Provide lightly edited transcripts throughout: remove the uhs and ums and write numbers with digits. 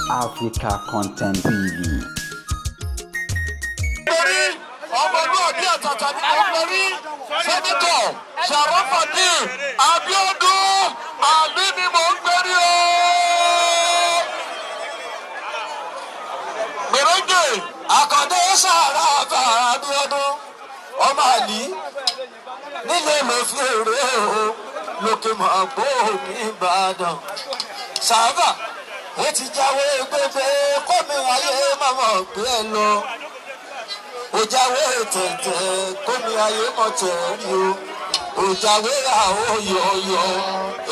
Africa Content TV. Ọmọlúwàbí àtàtà ní ọ̀gbẹ́rí sẹ́nitọ̀ Sharafadeen Alli ni mò ń gbérí o. Merenge àkàndé Sharafadeen Abiodun ọmọ Alli nílé ló fi èrè o lókè mọ̀ gbó ní Ìbàdàn. Sábà ó ti jáwé gbégbé kómi ayé mọ̀mọ́ gbé ẹ lọ. Ó jáwé tẹ̀tẹ̀ kómi ayé mọ̀ tẹ̀rí o. Ó jáwé àwòyọ̀yọ̀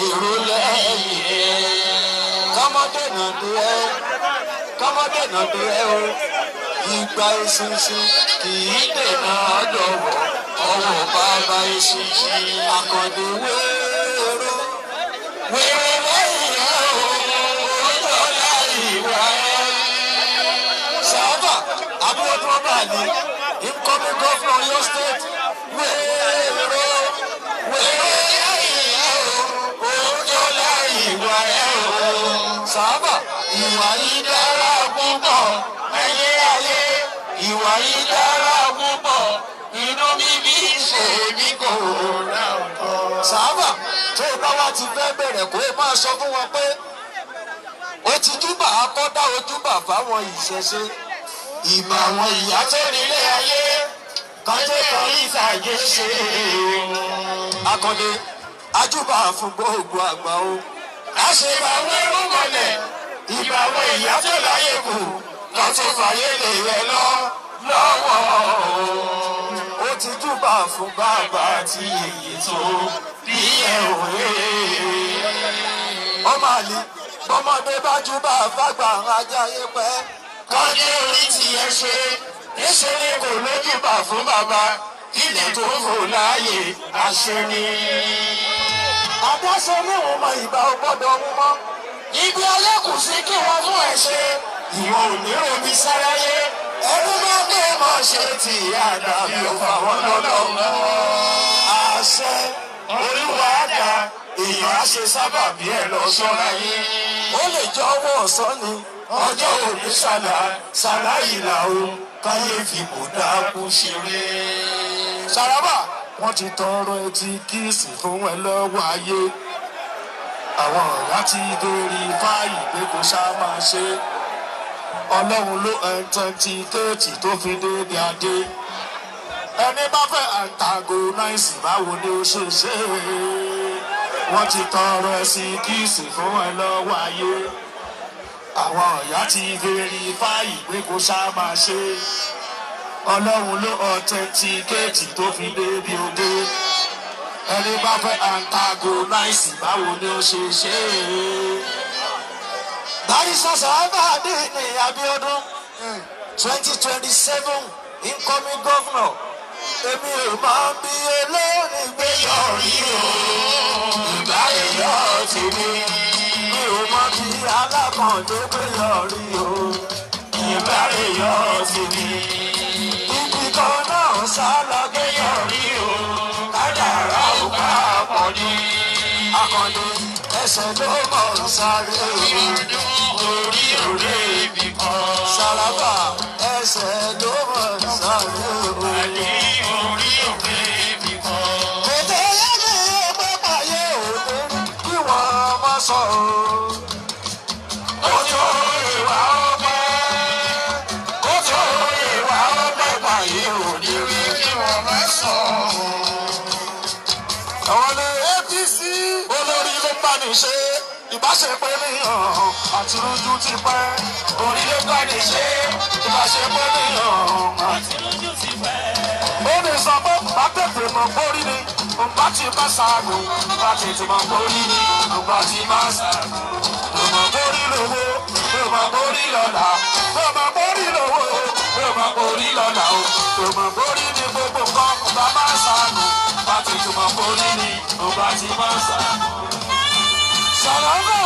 èrò lẹ́yìn ẹ̀. Kọ́mọdé náà dé ẹ o. Ìgbà ìṣinṣin kì í dènà lọ́wọ́. Ọwọ́ bàbá ìṣinṣin àkàndé wéré. Wéré lẹ́yìn ẹ̀ o. Ó láyé ìwà ẹ̀. Sábà Abiodun ọmọ Alli, incoming governor of your state. Wéré lẹ́yìn ẹ̀ o. Ó láyé ìwà ẹ̀ o. Sábà ìwà yìí dára púpọ̀. Ayé ìwà yìí dára púpọ̀. Inú mi bí ṣe mí kò rà ọ̀tọ̀. Sábà tó bá wá ti fẹ́ bẹ̀rẹ̀ kó o máa sọ fún wọn pé ó ti júbà akọ́dá ojúbà fáwọn ìṣẹ̀ṣe. Ìbà àwọn ìyá tó nílé ayé kọjá kan ìfàyè ṣe. Akọ́dé ajúbà fún gbogbo àgbà o. Àṣebà wẹ́rú mọ̀lẹ̀ ìbà àwọn ìyá tó láyé kù lọ́tún fàyè lè rẹ lọ́wọ́. Ó ti júbà fún bàbá àti èyí tó bí ẹ òwe. Ọmọ Alli bọ́mọdé bá júbà fàgbà ajáyé pẹ́. Kọ́jú orí tiẹ̀ ṣe níṣẹ́ kò lójúbà fún bàbá ilẹ̀ tó fò láàyè àṣẹni. Adáṣe ní òun mọ ìbá ò gbọ́dọ̀ mú mọ́. Ibi ayé kù sí kí wọ́n fún ẹ ṣe. Ìwọ ò ní omi sáráyé. Ẹrú máa gbé mọ́ ṣe ti àdàbí òfà wọn lọ́dọ̀. Àṣẹ Olúwa dá èèyàn á ṣe sábàbí ẹ̀ lọ sọ́ra yé. Ó lè jọ ọwọ́ ọ̀sán ni ọjọ́ òní ṣàlàyé làwọn káyé fipò dákú ṣeré. Ṣàràbà wọ́n ti tọrọ etí kíìsì fún ẹ lọ́wọ́ ayé. Àwọn ọ̀rá ti dórí fáyì pé kò ṣá máa ṣe. Ọlọ́run ló ẹ̀ńtẹ́ntíkéètì tó fi débi adé. Ẹni bá fẹ́ antagonize báwo ni ó ṣe ṣe. Wọ́n ti tọrọ ẹ̀sìn kíìsì fún ẹ lọ́wọ́ ayé. Àwọn ọ̀yá ti verify pé kò ṣá máa ṣe. Ọlọ́run ló authenticate tó fi débi òde. Ẹni bá fẹ́ antagonize báwo ni ó ṣe ṣe. Barrister Sharafadeen Abiodun 2027 incoming governor. Èmi ò máa bí olórin gbé yọrí o. Ìgbà èèyàn ti ní. Mi ò mọ bí alákàndé gbé yọrí o. Ìgbà èèyàn ti ní. Ibi kan náà sálọ gbé yọrí o. Kádàrá ò bá pọ̀ ní. Akàndé ẹsẹ̀ ló mọ̀ sáré o. Orí òde ibì kan. Ṣàràbà ẹsẹ̀ ló mọ̀ sáré o. Orí òde ibì kan. Ètò ẹ̀yẹ́dì ẹgbẹ́ pààyè òde kí wọ́n má sọ o. Ojú ìwà ọpẹ́. Ojú ìwà ọpẹ́ pààyè òde kí wọ́n má sọ o. Àwọn ní APC olórí ló bá ní ṣe. Ìbáṣepọ̀ ènìyàn àti rújú ti pẹ́. Orí ló bá ní ṣe. Ìbáṣepọ̀ ènìyàn àti rújú ti pẹ́. Ó ní sọ pé bá tètè mọ̀ borí ni, bá ti bá ṣaago. Bá tètè mọ̀ borí ni, bá ti bá ṣaago. Lọ́mọ borí lówó, lọ́mọ borí lọ́la. Lọ́mọ borí lówó, lọ́mọ borí lọ́la o. Lọ́mọ borí ni gbogbo nǹkan, bá bá ṣaago. Bá tètè mọ̀ borí ni, bá ti bá ṣaago. Ṣàràbà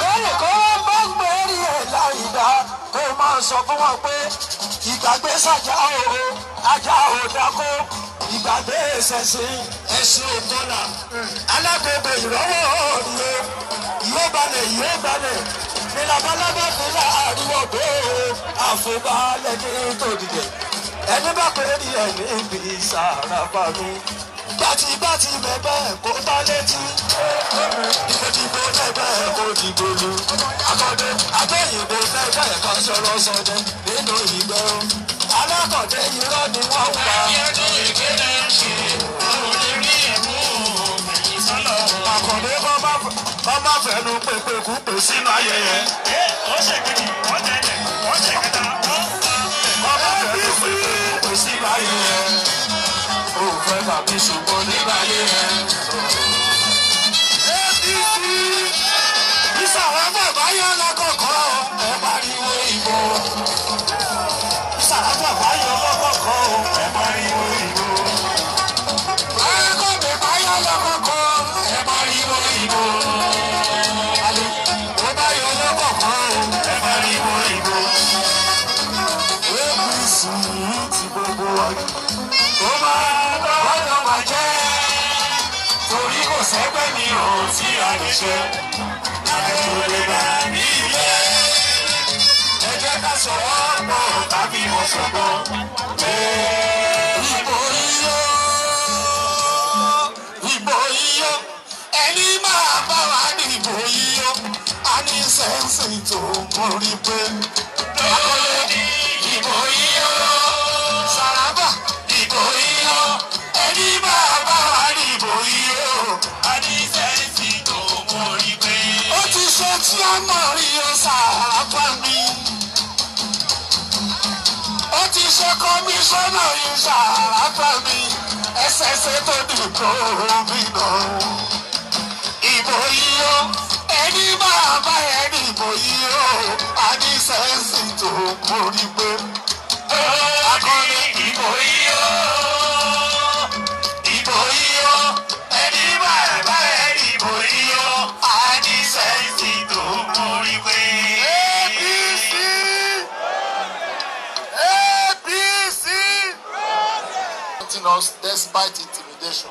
bẹ́ẹ̀ kọ́ bá gbẹ̀rí ẹ̀ láìdá kó máa sọ fún wọn pé ìgbàgbé sàjà o ajá ò dákó ìgbàgbé ẹ̀sẹ̀sìn ẹ̀sìn òtọ́nà alágbèbè ìrọ́wọ́ òòrùn yóò balẹ̀ ní labalábá fi fún baálẹ̀ ní tòdìdẹ̀ ẹni bá pè ní ẹni bí Sharafadeen gbàtìgbàtì bẹ̀bẹ̀ kó bá létí ìdìbò lẹ́gbẹ̀ kó dìbò lu akọ́dé àtẹ̀yìnbó lẹ́gbẹ̀ kan sọ̀rọ̀ sọ̀dẹ̀ nínú ìgbẹ́ o alákọ̀dé irọ́ ni wọ́n ń pa. àkọ́dé kọ́ má fẹ́nu pépé kú pè sínú ayẹyẹ. ó ṣe kejì wọ́n tẹ̀lé wọ́n ṣe kẹta wọ́n pa. kọ́ má fẹ́nu pépé kú pè sínú ayẹyẹ. ó fẹ́ tàbí ṣùgbọ́n nígbà yẹn. Ìsàràfà báyọ̀ lọ́kọ̀ọ̀kọ̀ ẹ pariwo ìbò. Ìsàràfà báyọ̀ lọ́kọ̀ọ̀kọ̀ ẹ pariwo ìbò. Báyọ̀kọ̀dé báyọ̀ lọ́kọ̀ọ̀kọ̀ ẹ pariwo ìbò. Alli ó báyọ̀ lọ́kọ̀ọ̀kọ̀ ẹ pariwo ìbò. APC ti gbogbo ọdún. Ó máa gbọ́dọ̀ máa jẹ́ torí kò sẹ́gbẹ́ mi ò tí a lè ṣe. Ẹ jẹ́ ká sọ̀rọ̀ pọ̀ tàbí wọ́n sọ̀gbọ́n. Ìbò iyọ̀, ẹni máa bá wa ní ìbò iyọ̀, a ní sẹ́ǹsì tó mórí pé. Akọ́lé ìbò iyọ̀, Sharafà ìbò iyọ̀, ẹni máa bá wa ní ìbò iyọ̀, a ní sẹ́ǹsì tó mórí pé. Ó ti ṣe tí a mọ̀ rí o Sharafà mi. Ó ti ṣe kọmíṣánná yìí Sharafà mi. Ẹsẹ̀ṣẹ̀ tó dìbò gómìnà. Ìbò iyọ̀, ẹni máa bá ẹni ìbò iyọ̀, a ní sẹ́ǹsì tó mórí pé. Akọ́ni ìbò iyọ̀, ìbò iyọ̀, ẹni máa bá ẹni ìbò iyọ̀, a ní sẹ́ǹsì tó mórí pé. Us despite intimidation.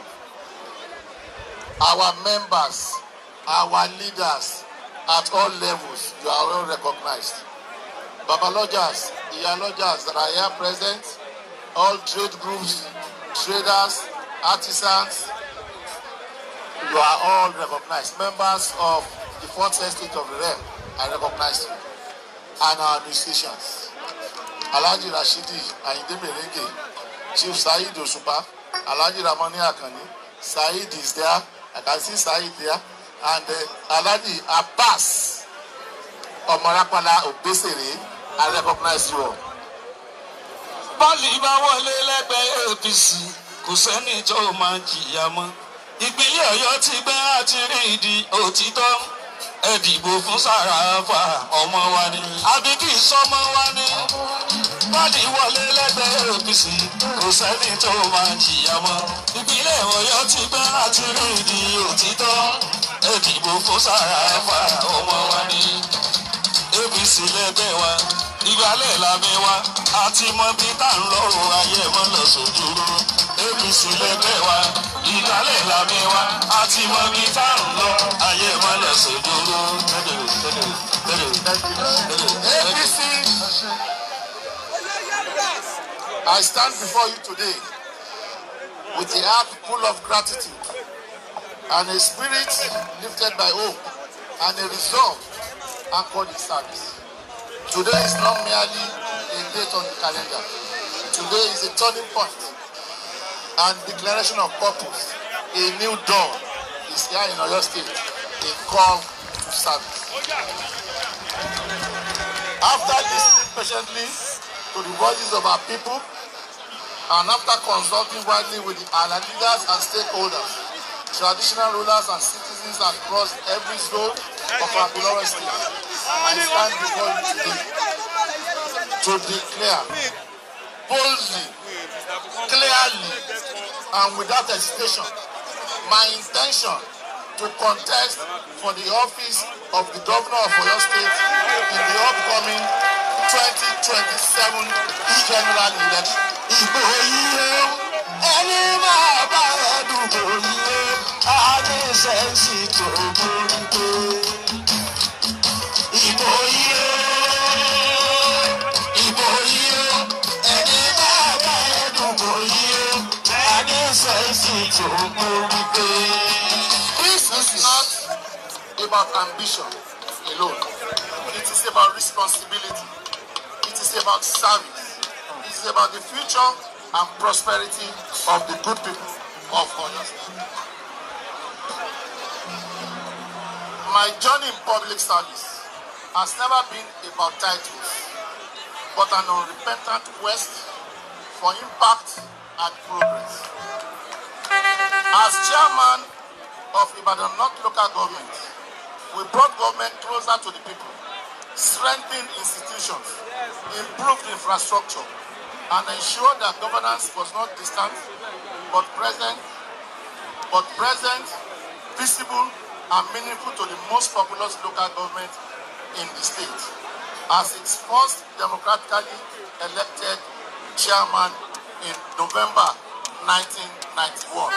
Our members, our leaders at all levels, you are all recognized. Babalojas, Iyalojas that are here present, all trade groups, traders, artisans, you are all recognized. Members of the fourth estate of the realm, I recognize you. And our musicians, Alli Rasheed and Merenge, Chief Saheed Osupa, Alhaji Ramani Akani, Saheed is there. I can see Saheed there. And Alhaji Abbas Omarapala Obesere, I recognize you all. Bọ́ọ̀lì bá wọlé lẹ́gbẹ̀ẹ́ APC, kò sẹ́ni tó máa jìyà mọ́. Ìpínlẹ̀ Ọ̀yọ́ ti gbẹ́ àti rí ìdí òtítọ́. Ẹ dìbò fún Sharafà ọmọ wa ni. Àbí kì í sọmọ wa ni. Bọ́ọ̀lì wọlé lẹ́gbẹ̀ẹ́ APC, kò sẹ́ni tó máa jìyà mọ́. Ìpínlẹ̀ Ọ̀yọ́ ti gbẹ́ àti rí ìdí òtítọ́. Ẹ dìbò fún Sharafà ọmọ wa ni. APC lẹ́gbẹ̀ẹ́ wa, ìgbàlẹ̀ làmì wa, àti mọ bí tá ń lọ́rùn ayé mọ́ lọ sójúrú. APC lẹ́gbẹ̀ẹ́ wa, ìgbàlẹ̀ làmì wa, àti mọ bí tá ń lọ ayé mọ́ lọ sójúrú. APC. I stand before you today with a heart full of gratitude and a spirit lifted by hope and a resolve anchored in service. Today is not merely a date on the calendar. Today is a turning point and declaration of purpose. A new dawn is here in Oyo State, a call to service. After listening patiently to the voices of our people, and after consulting widely with our leaders and stakeholders, traditional rulers and citizens across every zone of our beloved state, I stand before you today to declare boldly, clearly, and without hesitation my intention to contest for the office of the governor of Oyo State in the upcoming 2027 general election. Ìbò iyọ̀, ẹni máa bá ẹdùn bò iyọ̀, a ní sẹ́ǹsì tó borí pé. Ìbò iyọ̀, This is not about ambition alone. It is about responsibility. It is about service. It is about the future and prosperity of the good people of Oyo State. My journey in public service has never been about titles, but an unrepentant quest for impact and progress. As chairman of Ibadan North Local Government, we brought government closer to the people, strengthened institutions, improved infrastructure, and ensured that governance was not distant, but present, visible, and meaningful to the most populous local government in the state, as its first democratically elected chairman in November 1991.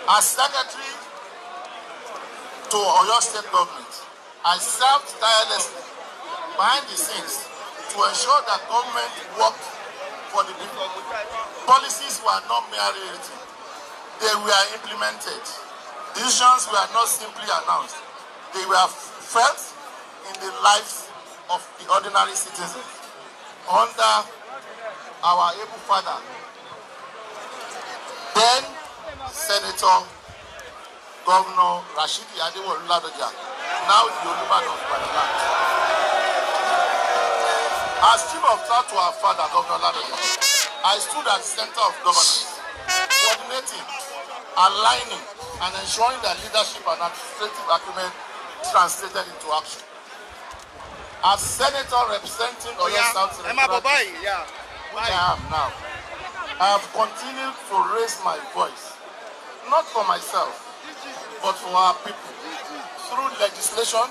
As secretary to Oyo State government, I served tirelessly behind the scenes to ensure that government worked for the people. Policies were not merely written, they were implemented. Decisions were not simply announced, they were felt in the lives of the ordinary citizens. Under our able father, then Senator Governor Rasheed, now the Oluban of Ibadan. As chief of staff to our father, Governor Ladoja, I stood at the center of governance, coordinating, aligning, and ensuring that leadership and administrative acumen translated into action. As senator representing Oyo South Senatorial, which I am now, I have continued to raise my voice, not for myself, but for our people, through legislation,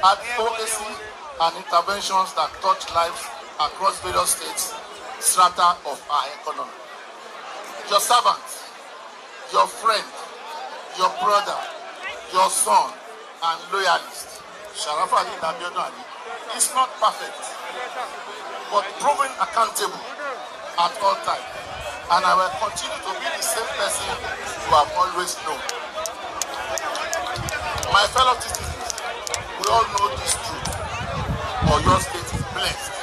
advocacy, and interventions that touch lives across various states, strata of our economy. Your servant, your friend, your brother, your son, and loyalist, Sharafadeen is not perfect, but proven accountable at all times, and I will continue to be the same person you have always known. My fellow citizens, we all know this truth. Oyo State is blessed.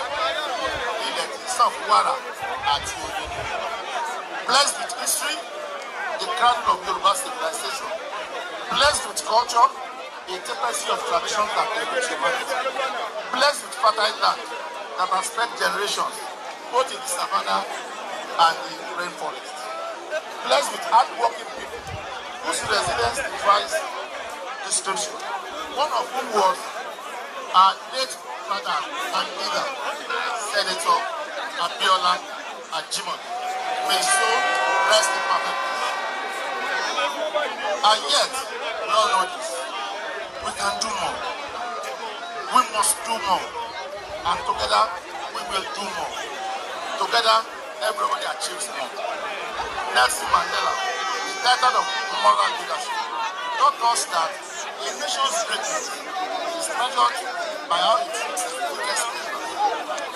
Blessed with history, the cradle of Yoruba civilization. Blessed with culture, a tapestry of traditions that enrich humanity. Blessed with fertile land that has fed generations, both in the savannah and the rainforest. Blessed with hard-working people whose resilience defies description. One of whom was our late father and leader, Senator Abiola Ajimon. May his soul rest in perfect peace. And yet, we all know this. We can do more. We must do more. And together, we will do more. Together, everybody achieves more. Nelson Mandela, the title of moral leadership, taught us that a nation's greatness is measured by how it treats its weakest members.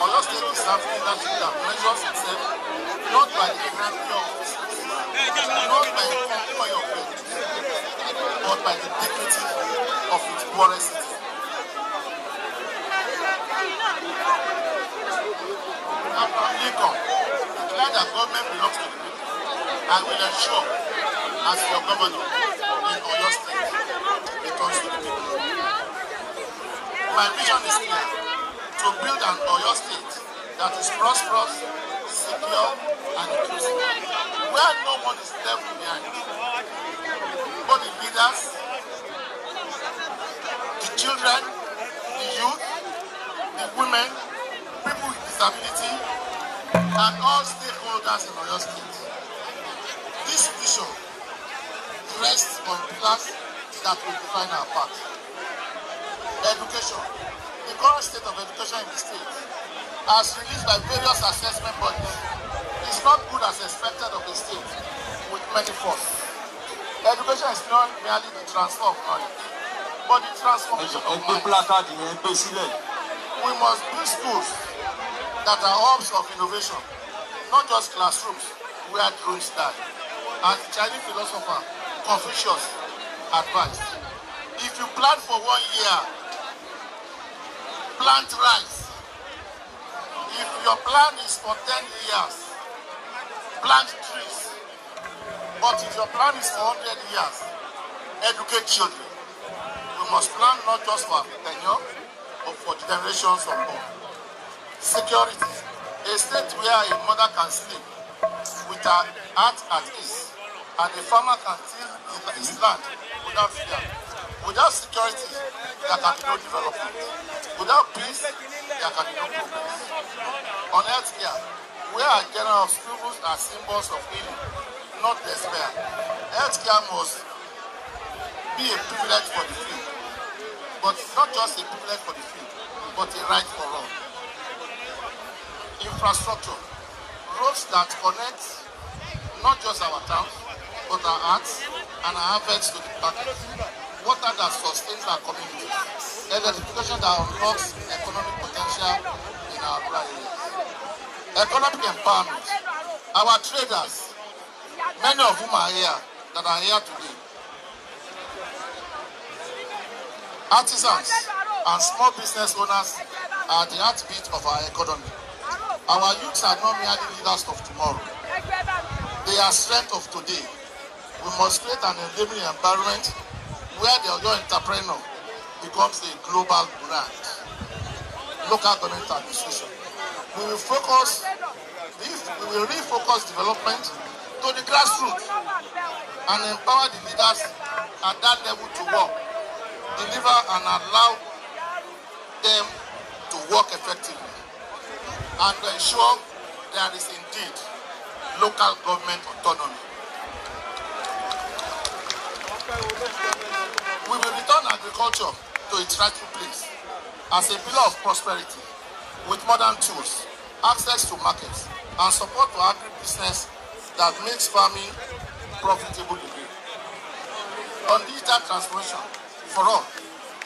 Oyo State deserves leadership that measures itself not by the grandeur of its resources, not by the conquer of it, but by the dignity of its poorest citizens. Abraham Lincoln declared that government belongs to the people and will ensure, as your governor in Oyo State, returns to the people. My vision is clear: to build an Oyo State that is prosperous, secure, and inclusive, where no one is left behind. But the leaders, the children, the youth, the women, people with disability, and all stakeholders in Oyo State. This vision rests on pillars that will define our path. Education. The current state of education in the state, as released by various assessment bodies, is not good as expected of the state with many faults. Education is not merely the transfer of knowledge, but the transformation of mind. We must build schools that are hubs of innovation, not just classrooms where drones die. As the Chinese philosopher Confucius advised, if you plant for 1 year, plant rice. If your plan is for 10 years, plant trees. But if your plan is for 100 years, educate children. We must plan not just for tenure, but for generations of more. Security. A state where a mother can sleep with her heart at ease, and a farmer can till his land without fear. Without security, there can be no development. Without peace, there can be no progress. On healthcare, where our general hospitals are symbols of healing, not despair, healthcare must be a privilege for the few, but not just a privilege for the few, but a right for all. Infrastructure, roads that connect not just our towns, but our hearts and our habits to the market. Water that sustains our community. Electrification that unlocks economic potential in our rural areas. Economic empowerment. Our traders, many of whom are here, that are here today, artisans and small business owners are the heartbeat of our economy. Our youths are not merely leaders of tomorrow. They are strength of today. We must create an enabling environment where the young entrepreneur becomes a global brand. Local government administration. We will refocus development to the grassroots and empower the leaders at that level to work, deliver and allow them to work effectively, and ensure there is indeed local government autonomy. We will return agriculture to its rightful place as a pillar of prosperity with modern tools, access to markets, and support for agribusiness that makes farming profitable again. On digital transformation, for all,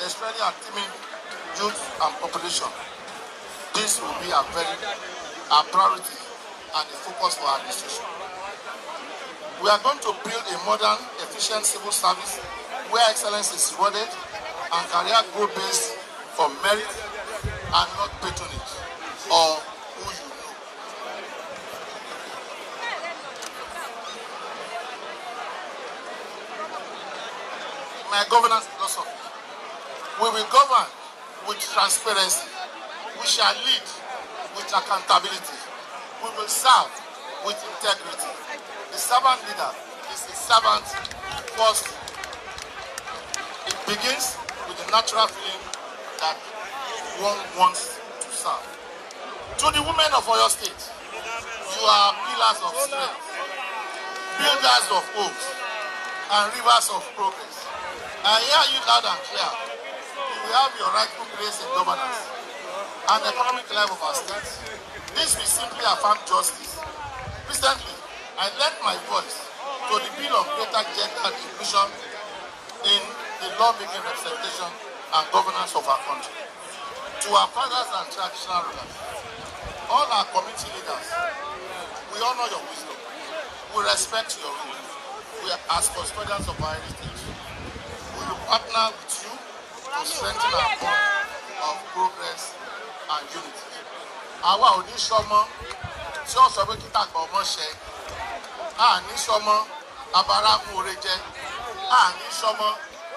especially our teaming youth and population, this will be our priority and the focus for our administration. We are going to build a modern, efficient civil service where excellence is rewarded and career growth based on merit and not patronage or who you know. My governance philosophy. We will govern with transparency. We shall lead with accountability. We will serve with integrity. The servant leader is a servant first. It begins with the natural feeling that one wants to serve. To the women of Oyo State, you are pillars of strength, builders of hope, and rivers of progress. I hear you loud and clear. You will have your rightful place in governance and economic life of our state. This will simply affirm justice. Recently, I lent my voice to the bill of greater gender inclusion in the lawmaking representation and governance of our country. To our fathers and traditional rulers, all our community leaders, we honor your wisdom. We respect your rule. We are as custodians of our heritage. We will partner with you to strengthen our bond of progress and unity. Àwa ò ní sọmọ tí ó sọ pé kí tàgbà ọmọ ṣe. A ní sọmọ abara amóore jẹ. A ní sọmọ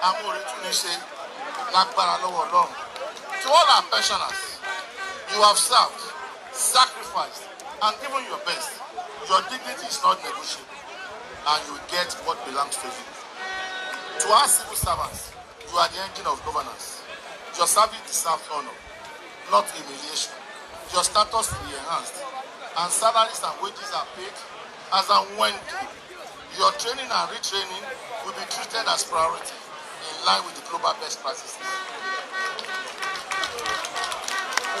amóore tún ní ṣe lágbára lọ́wọ́ Ọlọ́run. To all our pensioners, you have served, sacrificed, and given your best. Your dignity is not negotiable, and you will get what belongs to you. To our civil servants, you are the engine of governance. Your service deserves honor, not humiliation. Your status will be enhanced, and salaries and wages are paid as and when due. Your training and retraining will be treated as priority in line with the global best practices.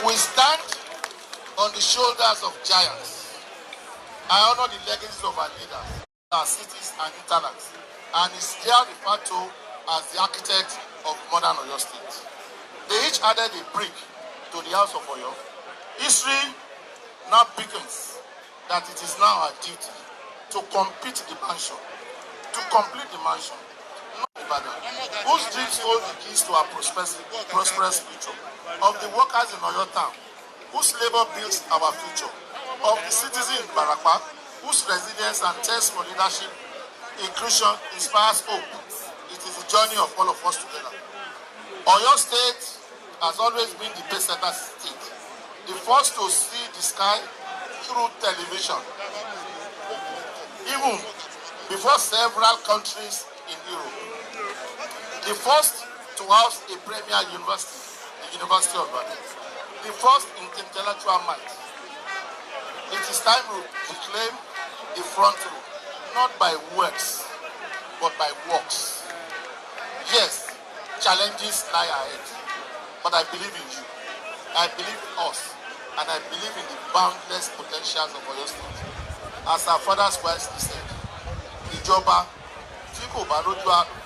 We stand on the shoulders of giants. I honor the legacies of our leaders, our cities and hinterlands, and is here referred to as the architect of modern Oyo State. They each added a brick to the house of Oyo. History now beckons that it is now our duty to complete the mansion, not Ibadan, whose dreams hold the keys to our prosperous future, of the workers in Oyo Town, whose labor builds our future, of the citizens in Barapa, whose resilience and thirst for leadership, inclusion inspires hope. It is the journey of all of us together. Oyo State has always been the pace-setter state, the first to see the sky through television, even before several countries in Europe. The first to house a premier university, the University of Ibadan. The first in intellectual might. It is time to claim the front row, not by words, but by works. Yes, challenges lie ahead, but I believe in you. I believe in us, and I believe in the boundless potentials of Oyo State. As our fathers wisely said, ìjọba tí kò bá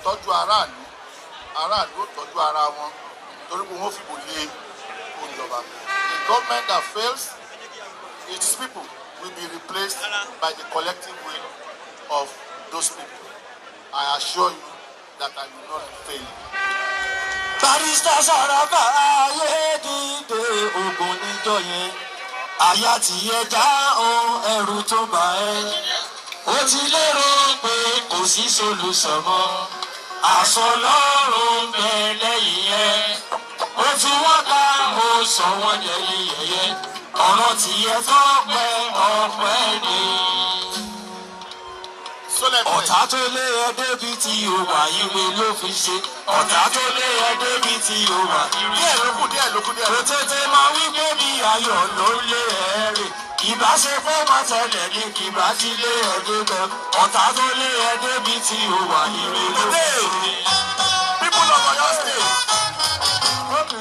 tọ́jú aráàlú, aráàlú ó tọ́jú ara wọn, torí pé wọ́n fi bò lé ìjọba. A government that fails, its people will be replaced by the collective will of those people. I assure you that I will not fail you. Barrister Sharafadeen ayé dìde ogun níjọ́ yẹn. Àyà tí ẹ já ohun ẹrù tó bá ẹ. Ó ti lérò pé kò sí solution mọ́. Àsọlọ́run bẹ lẹ́yìn ẹ. Ó ti wọ́n ká ó sọ wọ́n jẹ̀yìn yẹ̀yẹ́. Ọ̀rọ̀ tí ẹ tọ́pẹ́ ọpẹ́ ni. Ọ̀tá tó lé ẹ débi tí o wà ìwé ló fi ṣe. Ọ̀tá tó lé ẹ débi tí o wà ìwé. Díẹ̀ ló kù. Kò tètè máa wí pé bí ayọ̀ ló lé ẹ rè. Ìbá ṣe pé má tẹ̀lé ní kìbá ti lé ẹ débẹ̀. Ọ̀tá tó lé ẹ débi tí o wà ìwé ló fi ṣe. People of Oyo State,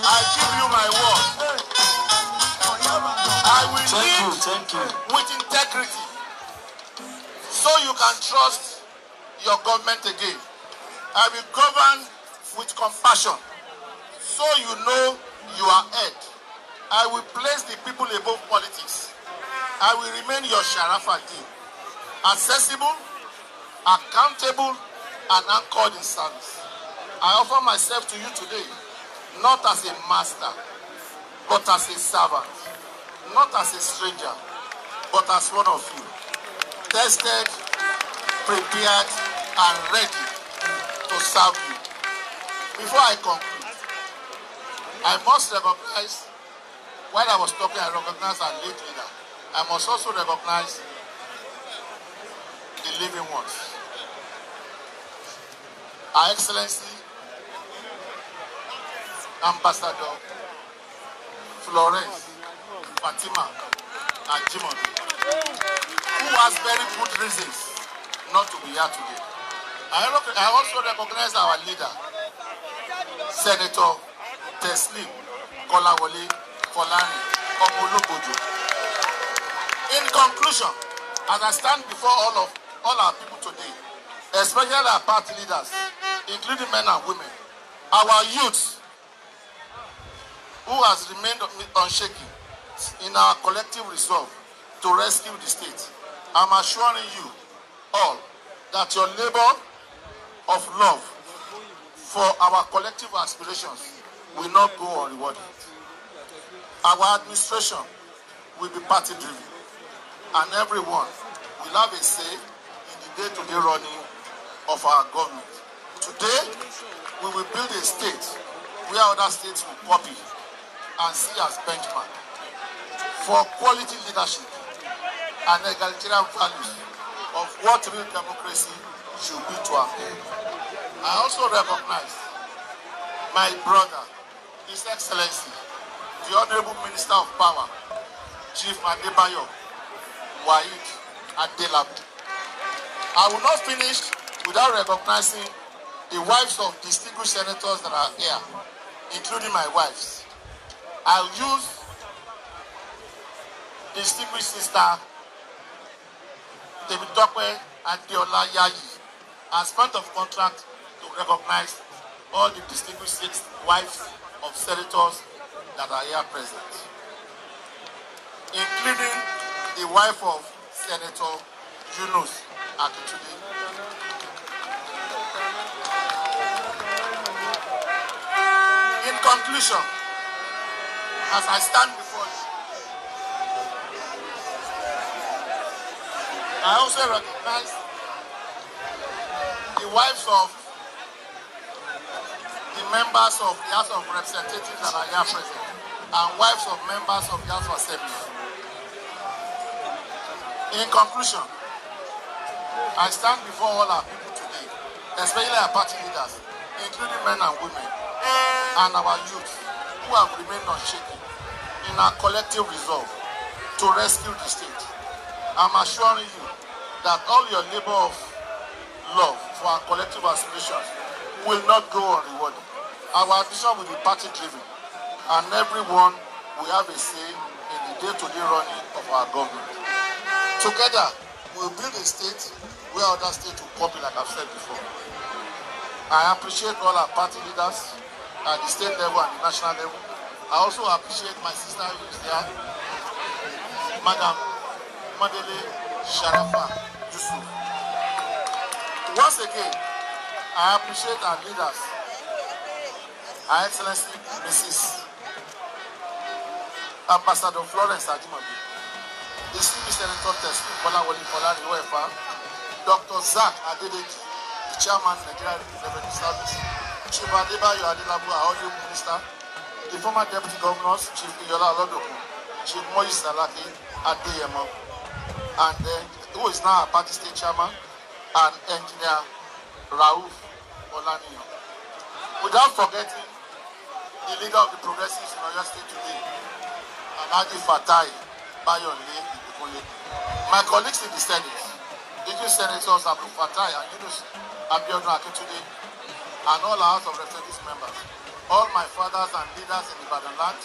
I give you my word. I will lead with integrity, so you can trust your government again. I will govern with compassion, so you know you are head. I will place the people above politics. I will remain your Sharafadeen, accessible, accountable, and anchored in service. I offer myself to you today, not as a master, but as a servant, not as a stranger, but as one of you, tested, prepared, and ready to serve you. Before I conclude, I must recognize, while I was talking, I recognized our late leader. I must also recognize the living ones. Our Excellency, Ambassador Florence Fatima and Jimon, who has very good reasons not to be here today. I also recognize our leader, Senator Teslim Kolawole Kolani Omolobojo. In conclusion, as I stand before all our people today, especially our party leaders, including men and women, our youth, who has remained unshaken in our collective resolve to rescue the state, I'm assuring you all that your labor of love for our collective aspirations will not go unrewarded. Our administration will be party-driven, and everyone will have a say in the day-to-day running of our government. Today, we will build a state where other states will copy and see as benchmark for quality leadership and egalitarian values of what real democracy should be to our people. I also recognize my brother, His Excellency, the Honorable Minister of Power, Chief Adebayo Waheed Adelabu. I will not finish without recognizing the wives of distinguished senators that are here, including my wives. I'll use distinguished sister Temitope Adeola Yayi as point of contract to recognize all the distinguished wives of senators that are here present, including the wife of Senator Yunus Akintunde. In conclusion, as I stand before you, I also recognize the wives of the members of the House of Representatives that are here present, and wives of members of the House of Assembly. In conclusion, I stand before all our people today, especially our party leaders, including men and women, and our youth, who have remained unshaken in our collective resolve to rescue the state. I'm assuring you that all your labor of love for our collective aspirations will not go unrewarded. Our ambition will be party-driven, and everyone will have a say in the day-to-day running of our government. Together, we'll build a state where other states will copy, like I've said before. I appreciate all our party leaders at the state level and the national level. I also appreciate my sister who is there, Madam Madele Sharafadeen. Once again, I appreciate our leaders, Her Excellency Mrs. Ambassador Florence Ajimobi, distinguished Senator Tesla Kolawole Kolari OFR, Dr. Zach Adedeji, the Chairman of the Nigerian Revenue Service, Chief Adebayo Adelabu, our Audio Minister, the former Deputy Governors, Chief Iyola Olodokun, Chief Moyi Salaki Adeyemo, and who is now a party state chairman, and Engineer Rauf Olaniyan. Without forgetting the leader of the progressives in Oyo State today, Alhaji Fatai Bayonle Ibekunle. My colleagues in the Senate, Indian Senators Abu Fatai and Yunus Abiodun Akintunde, and all our House of Representatives members, all my fathers and leaders in the Ibadan land,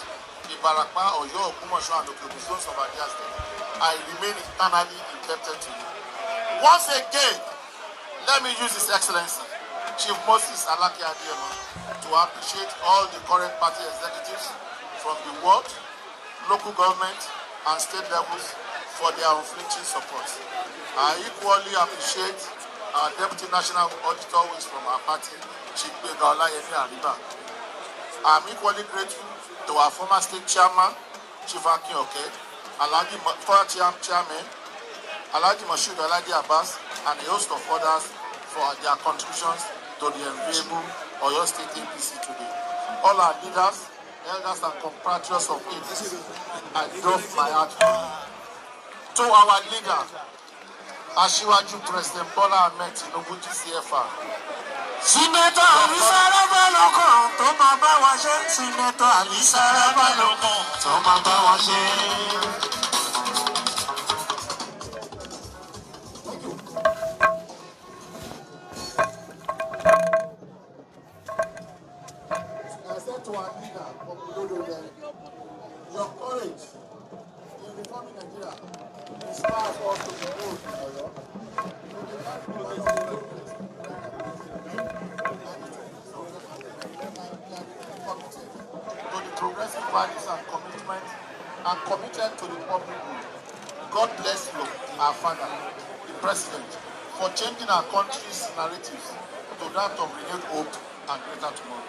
Ibarakpa, Oyo, Ogbomosho, and Okeogun zones of Abia State, I remain eternally indebted to you. Once again, let me use His Excellency, Chief Moses Alaki Adeyemo, to appreciate all the current party executives from the world, local government, and state levels for their unflinching support. I equally appreciate our Deputy National Auditor, who is from our party, Chief Olayemi Ariba. I'm equally grateful to our former state chairman, Chief Akin Oke, former chairman, Alhaji Moshood Alhaji Abbas, and a host of others for their contributions to the enviable Oyo State APC today. All our leaders, elders, and compatriots of APC, I drove my heart to our leader, Asiwaju President Bola Ahmed Tinubu GCFR. Senator Alli Sharafadeen tó máa bá wa ṣe. Senator Alli Sharafadeen tó máa bá wa ṣe. To our leader, your courage in reforming Nigeria inspires us to be bold in Oyo. To the progressive values and commitment, and committed to the public good. God bless you, our father, the president, for changing our country's narratives to that of renewed hope and greater tomorrow.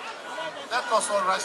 Let us all rise